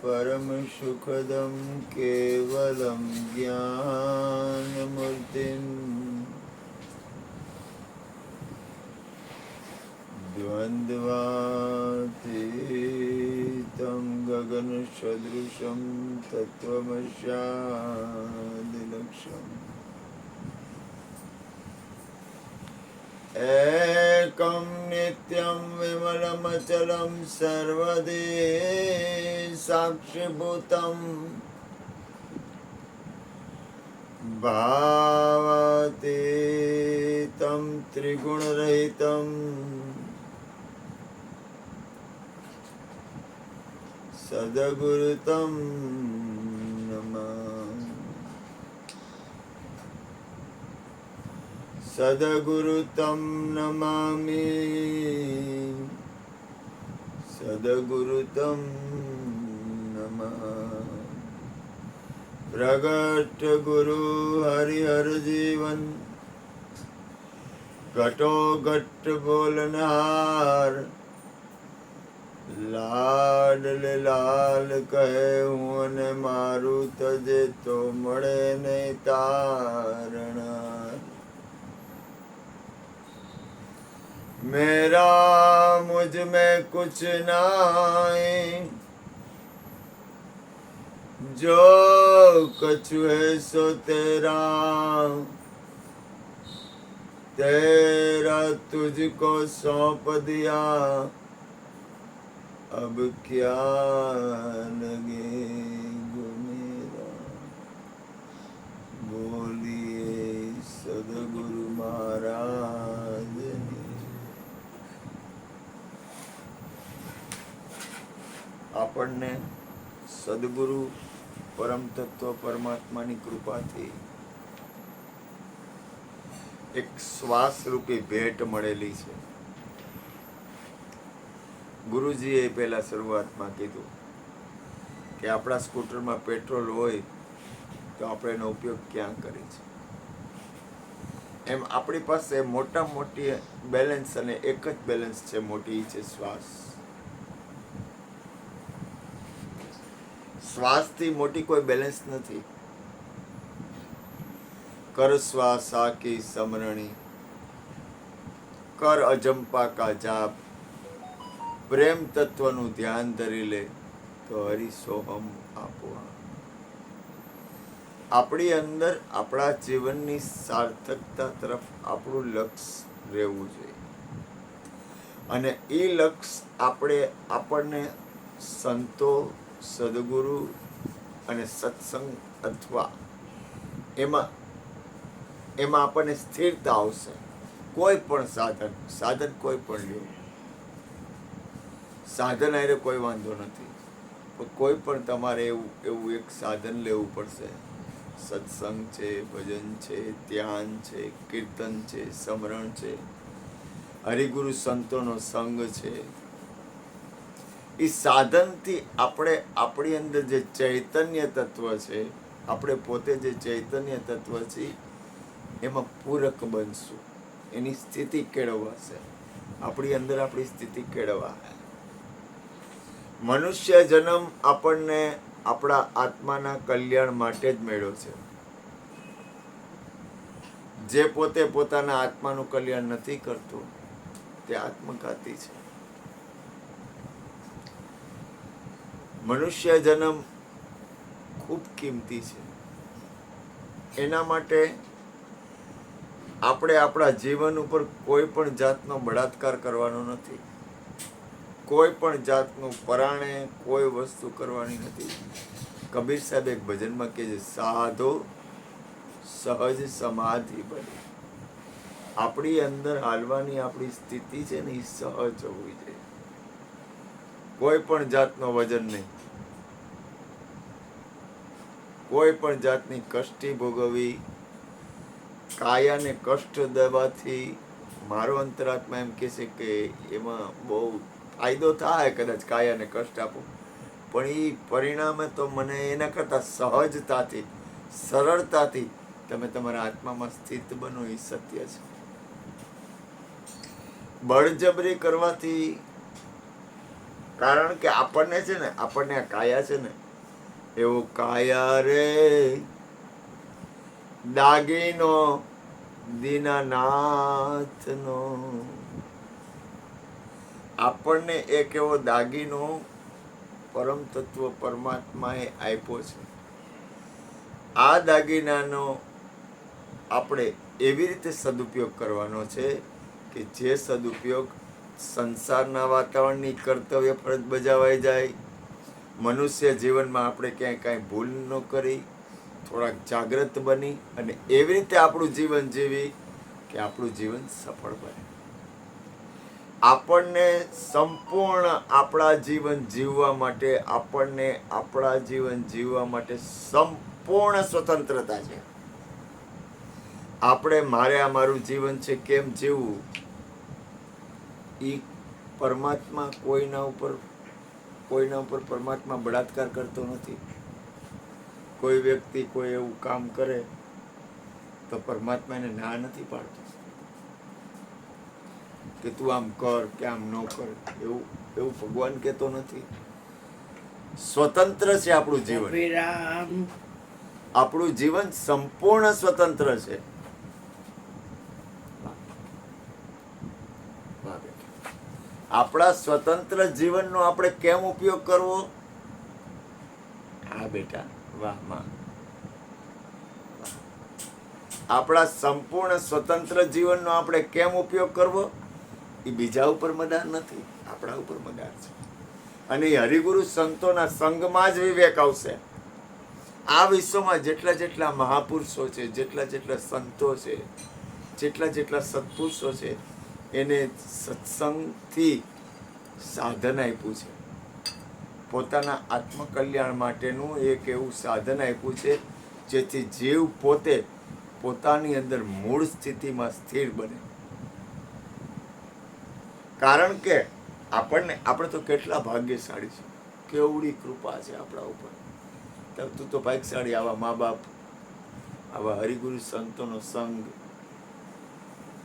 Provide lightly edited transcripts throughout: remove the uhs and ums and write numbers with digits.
परम सुखदं केवलं ज्ञानमूर्तिं द्वन्द्वातीतं गगनसदृशं तत्त्वमस्यादिलक्ष्यम् एकं नित्यं विमलमचलं सर्वदि साक्षिभूतं भावातीतं त्रिगुणरहितं सद्गुरुतं नमामि। सद्गुरुतं नमामि, सद्गुरुतं नमामि। प्रगट गुरु हरिहर जीवन घटो घट बोलनहार लाडले लाल कहे हूँ ने मारू तजे तो मळे नहीं तारणा। मेरा मुझ में कुछ नाई जो कछु है सो तेरा, तेरा तुझको सौंप दिया अब क्या लगे मेरा। बोलिए सद्गुरु महाराज ने। આપણને સદગુરુ પરમ તત્વ પરમાત્માની કૃપાથી એક શ્વાસ રૂપી ભેટ મળેલી છે। ગુરુજીએ પહેલા શરૂઆતમાં કીધું કે આપણા સ્કૂટરમાં પેટ્રોલ હોય તો આપણે એનો ઉપયોગ ક્યાં કરીએ છીએ, એમ આપણી પાસે મોટા મોટી બેલેન્સ અને એક જ બેલેન્સ છે, મોટી છે શ્વાસ। શ્વાસથી મોટી કોઈ બેલેન્સ નથી। કર શ્વાસ આકી સમરણી, કર અજંપા કા જાપ, પ્રેમ તત્વનું ધ્યાન ધરી લે તો હરિસોહમ આપવા। આપણી અંદર આપણા જીવનની સાર્થકતા તરફ આપણું લક્ષ્ય રહેવું જોઈએ અને એ લક્ષ્ય આપણને સંતો, સદગુરુ અને સત્સંગ અથવા એમાં આપણને સ્થિરતા આવશે। કોઈ પણ સાધન કોઈ પણ લેવું, સાધન આરે કોઈ વાંધો નથી, પણ કોઈ પણ તમારે એવું એક સાધન લેવું પડશે। સત્સંગ છે, ભજન છે, ધ્યાન છે, કીર્તન છે, સ્મરણ છે, હરિગુરુ સંતોનો સંગ છે। એ સાધનથી આપણે આપણી અંદર જે ચૈતન્ય તત્વ છે, આપણે પોતે જે ચૈતન્ય તત્વ છે એમાં પૂરક બનશું, એની સ્થિતિ કેળવાશે। આપણી અંદર આપણી સ્થિતિ કેળવા। મનુષ્ય જન્મ આપણને આપણા આત્માના કલ્યાણ માટે જ મળ્યો છે। જે પોતે પોતાના આત્માનું કલ્યાણ નથી કરતો તે આત્મઘાતી છે। મનુષ્ય જન્મ ખૂબ કિંમતી છે। એના માટે આપણે આપણા જીવન ઉપર કોઈ પણ જાતનો બળાત્કાર કરવાનો નથી, કોઈ પણ જાતનું પરાણે કોઈ વસ્તુ કરવાની નથી। કબીર સાહેબ એક ભજનમાં કહે છે, સાધો સહજ સમાધિ બને। આપણી અંદર હાલવાની આપણી સ્થિતિ છે ને એ સહજ હોવી જોઈએ, કોઈ પણ જાતનો વજન નહીં, કોઈ પણ જાતની કષ્ટી ભોગવવી, કાયાને કષ્ટ દેવાથી મારો અંતરાત્મા એમ કહે છે કે એમાં બહુ ફાયદો થાય, કદાચ કાયાને કષ્ટ આપો, પણ એ પરિણામે તો મને એના કરતાં સહજતાથી, સરળતાથી તમે તમારા આત્મામાં સ્થિત બનો એ સત્ય છે। બળજબરી કરવાથી કારણ કે આપણને છે ને, આપણને આ કાયા છે ને, એવો કાયા રે દાગીનો દીનાનાથનો. આપણને એક એવો દાગીનો પરમ તત્વ પરમાત્માએ આપ્યો છે. આ દાગીનાનો આપણે એવી રીતે સદુપયોગ કરવાનો છે કે જે સદુપયોગ સંસારના વાતાવરણની કર્તવ્ય ફરજ બજાવાઈ જાય, મનુષ્ય જીવનમાં આપણે ક્યાંય કાંઈ ભૂલ ન કરી, થોડાક જાગૃત બની અને એવી રીતે આપણું જીવન જીવી કે આપણું જીવન સફળ બને. આપણને સંપૂર્ણ આપણા જીવન જીવવા માટે, આપણને આપણા જીવન જીવવા માટે સંપૂર્ણ સ્વતંત્રતા છે. આપણે મારે આ મારું જીવન છે કેમ જીવવું, એ પરમાત્મા કોઈના ઉપર પરમાત્મા બળાત્કાર કરતો નથી. કોઈ વ્યક્તિ કોઈ એવું કામ કરે તો પરમાત્મા એને ના નથી પાડતો કે તું આમ કર કે આમ ન કર. એવું ભગવાન કહેતો નથી. સ્વતંત્ર છે આપણું જીવન. આપણું જીવન સંપૂર્ણ સ્વતંત્ર છે. આપણા સ્વતંત્ર જીવનનો આપણે કેમ ઉપયોગ કરવો? હા બેટા, વાહ માં. આપણા સંપૂર્ણ સ્વતંત્ર જીવનનો આપણે કેમ ઉપયોગ કરવો? એ બીજા ઉપર મદાર નથી, આપણા ઉપર મદાર છે. અને એ હરિગુરુ સંતોના સંગમાં જ વિવેક આવશે. આ વિશ્વમાં જેટલા મહાપુરુષો છે, જેટલા સંતો છે, જેટલા સત્પુરુષો છે, એને સત્સંગથી સાધન આપ્યું છે. પોતાના આત્મકલ્યાણ માટેનું એક એવું સાધન આપ્યું છે જેથી જીવ પોતે પોતાની અંદર મૂળ સ્થિતિમાં સ્થિર બને. કારણ કે આપણે તો કેટલા ભાગ્યશાળી છે, કેવડી કૃપા છે આપણા ઉપર. તું તો ભાગ્યશાળી, આવા મા બાપ, આવા હરિગુરુ સંતોનો સંગ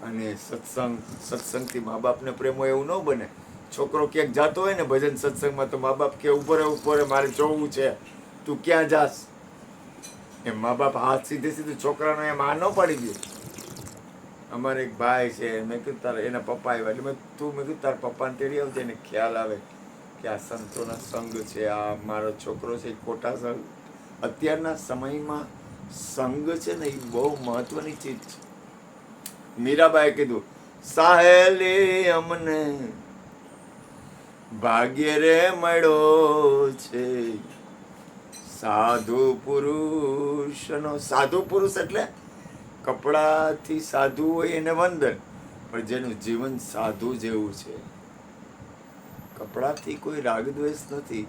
અને સત્સંગથી મા બાપને પ્રેમ હોય એવું ન બને. છોકરો ક્યાંક જાતો હોય ને ભજન સત્સંગમાં તો મા બાપ કે ઉપર મારે જોવું છે, તું ક્યાં જાસ? એમ મા બાપ હાથ સીધે છોકરાનો એમ આ ન પાડી દે. અમારે એક ભાઈ છે, મેં કીધું તારા એના પપ્પા આવ્યા એટલે મેં કીધું તારા પપ્પાને તેડી આવજે, એને ખ્યાલ આવે કે આ સંતોના સંગ છે, આ મારો છોકરો છે એ ખોટા સંગ. અત્યારના સમયમાં સંગ છે ને એ બહુ મહત્વની ચીજ છે. મીરાબાઈએ કીધું, સાહેલી અમને ભાગ્ય રે મળ્યો છે સાધુ પુરુષનો. સાધુ પુરુષ એટલે કપડાથી સાધુ હોય એને વંદન, પણ જેનું જીવન સાધુ જેવું છે. કપડાથી કોઈ રાગદ્વેષ નથી,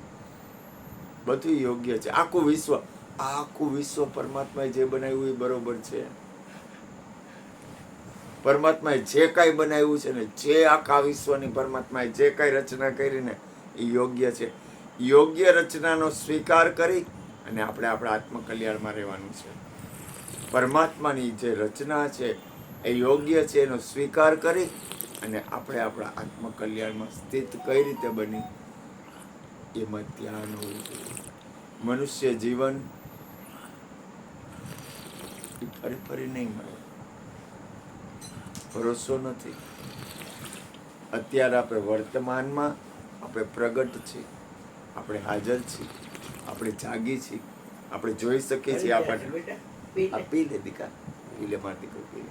બધું યોગ્ય છે. આખું વિશ્વ પરમાત્માએ જે બનાવ્યું એ બરોબર છે. પરમાત્માએ જે કાંઈ બનાવ્યું છે ને, જે આખા વિશ્વની પરમાત્માએ જે કાંઈ રચના કરી ને એ યોગ્ય છે. યોગ્ય રચનાનો સ્વીકાર કરી અને આપણે આપણા આત્મકલ્યાણમાં રહેવાનું છે. પરમાત્માની જે રચના છે એ યોગ્ય છે, એનો સ્વીકાર કરી અને આપણે આપણા આત્મકલ્યાણમાં સ્થિત કઈ રીતે બની એમાં ધ્યાન હોવું જોઈએ. મનુષ્ય જીવન ફરી નહીં મળે, ભરોસો નથી. અત્યારે આપણે વર્તમાનમાં આપણે પ્રગટ છીએ, આપણે હાજર છીએ, આપણે જાગી છીએ, આપણે જોઈ શકીએ છીએ. પી લે દીકા, પી લે મારી દીકરો, પી લે.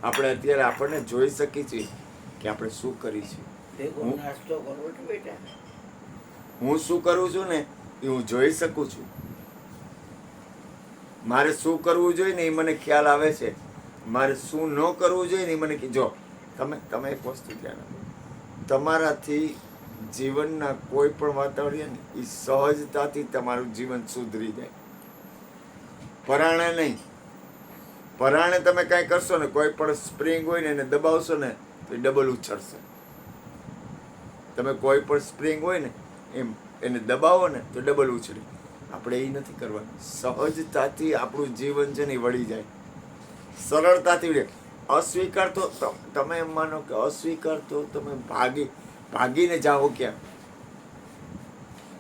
આપણે અત્યારે આપણને જોઈ શકીએ છીએ કે આપણે શું કરી છીએ. હું શું કરું છું ને એ હું જોઈ શકું છું. મારે શું કરવું જોઈએ ને એ મને ખ્યાલ આવે છે. મારે શું ન કરવું જોઈએ ને એ મને જો તમે એક વસ્તુ ધ્યાન આપો. તમારાથી જીવનના કોઈ પણ વાતાવરણ એ સહજતાથી તમારું જીવન સુધરી જાય. પરાણે નહીં. પરાણે તમે કાંઈ કરશો ને, કોઈ પણ સ્પ્રિંગ હોય ને એને દબાવશો ને તો એ ડબલ ઉછળશે. તમે કોઈ પણ સ્પ્રિંગ હોય ને એમ એને દબાવો ને તો ડબલ ઉછળે. આપણે એ નથી કરવાનું. સહજતાથી આપણું જીવન છે ને એ વળી જાય, સરળતાથી વળે. અસ્વીકાર તો તમે એમ માનો કે અસ્વીકાર તો તમે ભાગીને જાઓ ક્યાં?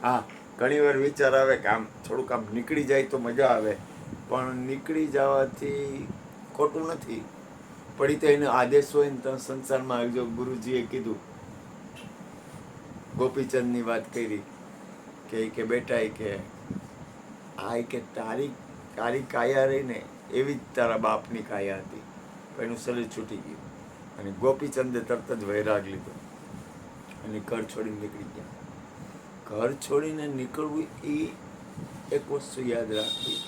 હા, ઘણી વાર વિચાર આવે કે આમ થોડુંક આમ નીકળી જાય તો મજા આવે, પણ નીકળી જવાથી ખોટું નથી. પડી તો એનો આદેશ હોય ને તો સંસારમાં આવજો. ગુરુજીએ કીધું, ગોપીચંદની વાત કરી કે બેટા કે આ કે તારી કાયા રહી ને એવી જ તારા બાપની કાયા હતી, પણ એનું શરીર છૂટી ગયું. અને ગોપીચંદે તરત જ વૈરાગ લીધો અને ઘર છોડીને નીકળી ગયા. ઘર છોડીને નીકળવું એ એક વસ્તુ યાદ રાખવી,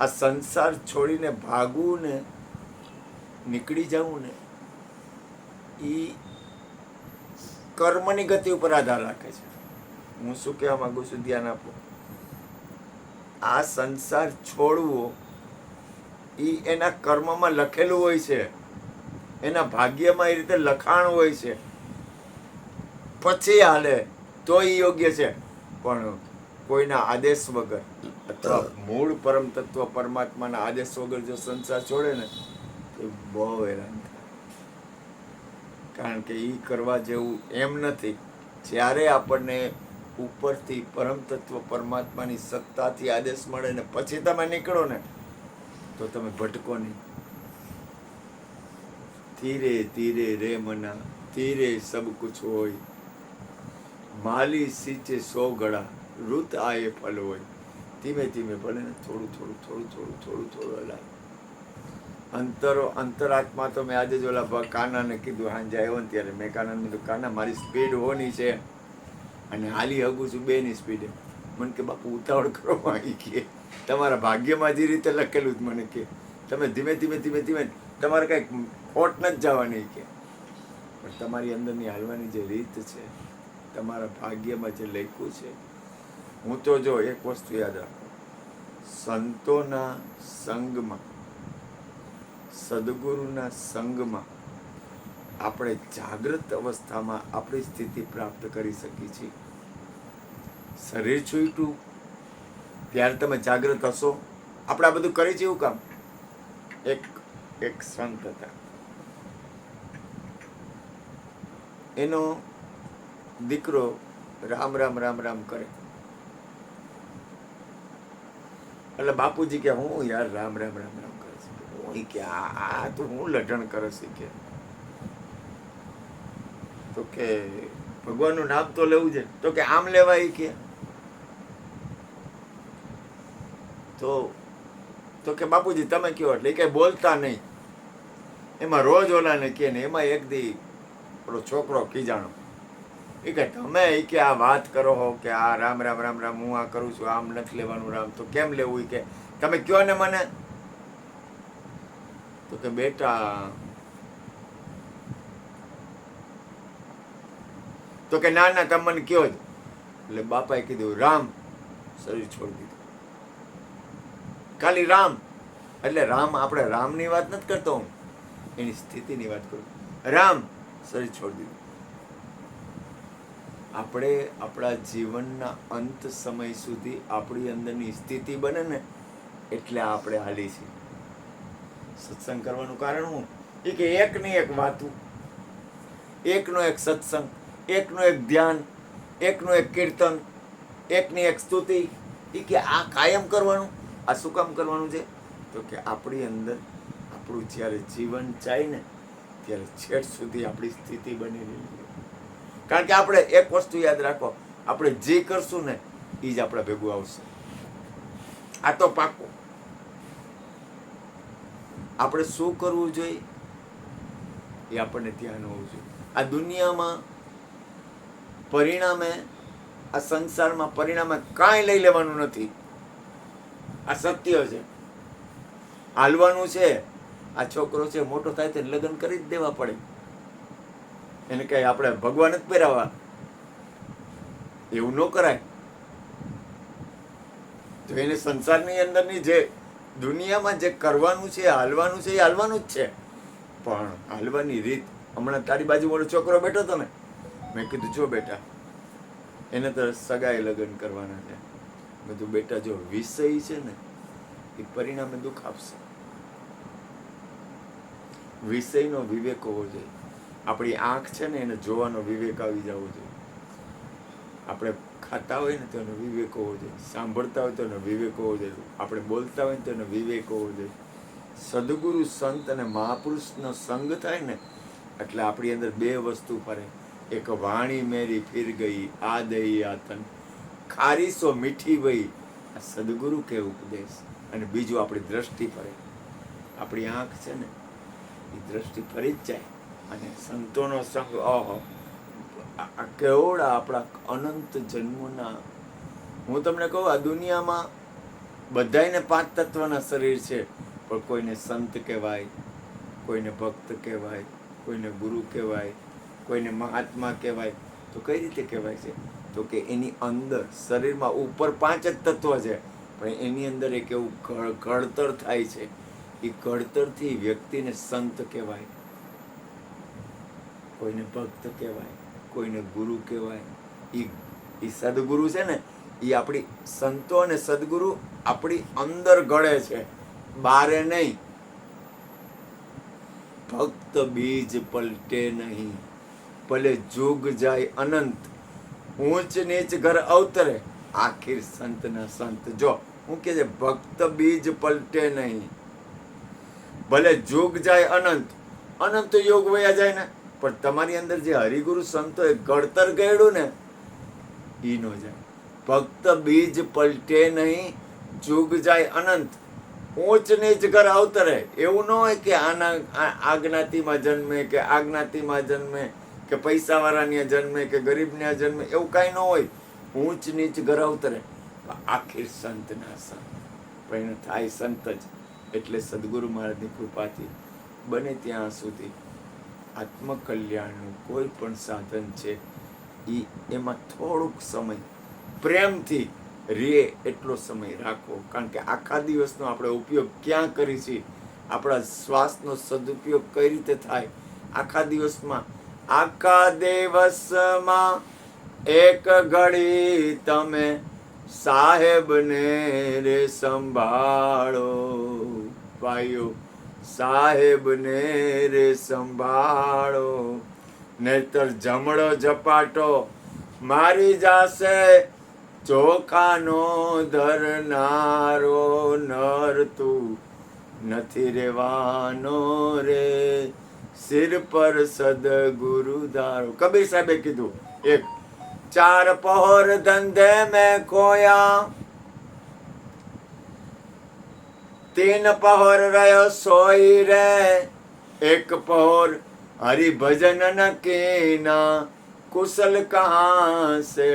આ સંસાર છોડીને ભાગવું ને નીકળી જવું ને એ કર્મની ગતિ ઉપર આધાર રાખે છે. હું શું કહેવા માંગુ છું, ધ્યાન આપો. આ સંસાર છોડવો એ એના કર્મમાં લખેલું હોય છે, એના ભાગ્યમાં એ રીતે લખાણ હોય છે, પછી હાલે તો એ યોગ્ય છે. પણ કોઈના આદેશ વગર અથવા મૂળ પરમ તત્વ પરમાત્માના આદેશ વગર જો સંસાર છોડે ને તો બહુ હેરાન થાય. કારણ કે એ કરવા જેવું એમ નથી. જ્યારે આપણને ઉપરથી પરમ તત્વ પરમાત્માની સત્તાથી આદેશ મળે ને પછી તમે નીકળો ને તો તમે ભટકો નહીં. ધીરે ધીરે રે મના, ધીરે સબ કુછ હોય, માલી સીંચે સો ગળા, ઋત આયે ફલ હોય. ધીમે ધીમે ભલે ને થોડું થોડું થોડું થોડું થોડું થોડું હલાય. અંતરાત્મા તો મેં આજે જ ઓલા કાનાને કીધું, હાંજે આવ્યો ને ત્યારે મેં કાનાને કીધું, કાના મારી સ્પીડ હોની છે અને હાલી હગું છું બેની સ્પીડે. મને કે બાપુ ઉતાવળ કરો આવી કે તમારા ભાગ્યમાં જે રીતે લખેલું જ મને કે તમે ધીમે ધીમે ધીમે ધીમે તમારે કંઈક ખોટ નથી જવાની કે, પણ તમારી અંદરની હાલવાની જે રીત છે, તમારા ભાગ્યમાં જે લખ્યું છે. હું તો જો એક વસ્તુ યાદ રાખો, સંતોના સંગમાં, સદગુરુના સંગમાં આપણે જાગૃત અવસ્થામાં આપણી સ્થિતિ પ્રાપ્ત કરી શકીએ છીએ. શરીર છૂટ્યું ત્યારે તમે જાગૃત હશો. આપણે આ બધું કરી છે એવું કામ. એક સંત હતા, એનો દીકરો રામ રામ રામ રામ કરે એટલે બાપુજી કે હું યાર રામ રામ રામ રામ કરે છે, હું કે આ તો હું લઢણ કરે છે કે, તો કે ભગવાનનું નામ તો લેવું છે, તો કે આમ લેવાય કે, તો કે બાપુજી તમે કયો. એટલે કઈ બોલતા નહીં. એમાં રોજ ઓલાને કે ને એમાં એક દી પેલો છોકરો ખીજાણો, એ કે તમે કે આ વાત કરો હો કે આ રામ રામ રામ રામ હું આ કરું છું, આમ નથી લેવાનું રામ, તો કેમ લેવું? કે તમે કયો ને મને. તો કે બેટા, તો કે ના ના તમે મને કયો જ. એટલે બાપાએ કીધું રામ, શરીર છોડી દીધું. ખાલી રામ. એટલે રામ, આપણે રામની વાત નથી કરતો, હું એની સ્થિતિની વાત કરું. રામ, શરીર છોડી દીધું. આપણે આપણા જીવનના અંત સમય સુધી આપણી અંદરની સ્થિતિ બને ને એટલે આપણે હાલી છીએ. સત્સંગ કરવાનું કારણ હું એ કે એકની એક વાતું, એકનો એક સત્સંગ, એકનો એક ધ્યાન, એકનું એક કીર્તન, એકની એક સ્તુતિ. એ કે આ કાયમ કરવાનું. આ શું કામ કરવાનું છે? તો કે આપણી અંદર આપણું જ્યારે જીવન જાય ને ત્યારે છેક સુધી આપણી સ્થિતિ બની રહેલી. કારણ કે આપણે એક વસ્તુ યાદ રાખો, આપણે જે કરશું ને એ જ આપણા ભેગું આવશે. આ તો પાકું. આપણે શું કરવું જોઈએ એ આપણને ધ્યાન હોવું જોઈએ. આ દુનિયામાં પરિણામે, આ સંસારમાં પરિણામે કાંઈ લઈ લેવાનું નથી. આ સત્ય છે. હાલવાનું છે. આ છોકરો છે મોટો થાય તો લગ્ન કરી જ દેવા પડે. એને કઈ આપણે ભગવાન જ પહેરાવા, એવું ન કરાય. તો એને સંસારની અંદરની જે દુનિયામાં જે કરવાનું છે, હાલવાનું છે, એ હાલવાનું જ છે. પણ હાલવાની રીત, હમણાં તારી બાજુ વાળો છોકરો બેઠો હતો ને, મેં કીધું જો બેટા, એને તો સગાઈ લગ્ન કરવાના છે. બધું બેટા જો વિષય છે ને એ પરિણામે દુઃખ આપશે. વિષયનો વિવેક હોવો જોઈએ. આપણી આંખ છે ને એને જોવાનો વિવેક આવી જવો જોઈએ. આપણે ખાતા હોય ને તો એનો વિવેક હોવો જોઈએ, સાંભળતા હોય તો એનો વિવેક હોવો જોઈએ, આપણે બોલતા હોય ને તો એનો વિવેક હોવો જોઈએ. સદગુરુ સંત અને મહાપુરુષનો સંગ થાય ને એટલે આપણી અંદર બે વસ્તુ ફરે. એક વાણી મેરી ફિર ગઈ આ દઈ આ તન, ખારી સો મીઠી વહી, આ સદગુરુ કે ઉપદેશ. અને બીજું આપણી દ્રષ્ટિ ફરે. આપણી આંખ છે ને એ દ્રષ્ટિ ફરી જ જાય. અને સંતોનો સંગ, ઓહો, આ કેવડા આપણા અનંત જન્મોના. હું તમને કહું, આ દુનિયામાં બધાયને 5 તત્વના શરીર છે, પણ કોઈને સંત કહેવાય, કોઈને ભક્ત કહેવાય, કોઈને ગુરુ કહેવાય, કોઈને મહાત્મા કહેવાય. તો કઈ રીતે કહેવાય છે? તો કે એની અંદર શરીરમાં ઉપર 5 જ તત્વ છે, પણ એની અંદર એક એવું ઘડતર થાય છે. એ ઘડતરથી વ્યક્તિને સંત કહેવાય, કોઈને ભક્ત કહેવાય, કોઈને ગુરુ કહેવાય. એ સદગુરુ છે ને, એ આપણી સંતો અને સદગુરુ આપણી અંદર ગળે છે, બારે નહીં. ભક્ત બીજ પલટે નહીં, ભલે જુગ જાય અનંત, ઊંચ નીચ ઘર અવતરે, આખિર સંતના સંત. જો હું કે છે, ભક્ત બીજ પલટે નહીં, ભલે જુગ જાય અનંત, અનંત યોગ વયા જાય ને, પણ તમારી અંદર જે હરિગુરુ સંતોએ ઘડતર ગયડું ને ઈ નો જાય. ભક્ત બીજ પલટે નહીં, જુગ જાય અનંત, ઊંચ નીચ ઘર અવતરે. એવું ન હોય કે આ જ્ઞાતિમાં જન્મે કે આ જ્ઞાતિમાં જન્મે કે પૈસાવાળાને જન્મે કે ગરીબને જન્મે, એવું કાંઈ ન હોય. ઊંચ નીચ ઘર અવતરે, આખિર સંતના સંત. પણ થાય સંત જ. એટલે સદગુરુ મહારાજની કૃપાથી બને ત્યાં સુધી આત્મકલ્યાણનું કોઈ પણ સાધન છે, એમાં થોડુંક સમય પ્રેમથી રે એટલો સમય રાખો. કારણ કે આખા દિવસનો આપણે ઉપયોગ ક્યાં કરી છીએ, આપણા શ્વાસનો સદુપયોગ કઈ રીતે થાય આખા દિવસમાં. આખા દિવસમાં એક ઘડી તમે સાહેબને રે સંભાળો, ભાઈઓ, સાહેબને રે સંભાળો, નહીતર જમણો ઝપાટો મારી જાશે, ચોખાનો ધરનારો નર તું નથી રેવાનો રે, સિર પર સદગુરુ ધારો. કબીર સાહેબે કીધું, એક 4 પહોર ધંધે મેં ખોયા, 3 પહોર રહ્યો સોઈ રે, 1 પહોર હરિભજન ન કીના, કુશલ કહાં સે.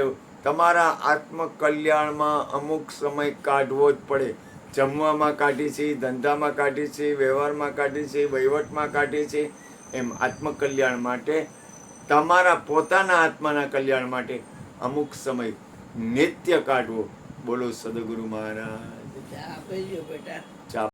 તમારા આત્મકલ્યાણમાં અમુક સમય કાઢવો જ પડે. જમવામાં કાઢી છે, ધંધામાં કાઢી છે, વ્યવહારમાં કાઢી છે, વહીવટમાં કાઢી છે. એમ આત્મકલ્યાણ માટે, તમારા પોતાના આત્માના કલ્યાણ માટે અમુક સમય નિત્ય કાઢવો. બોલો સદગુરુ મહારાજ. ચા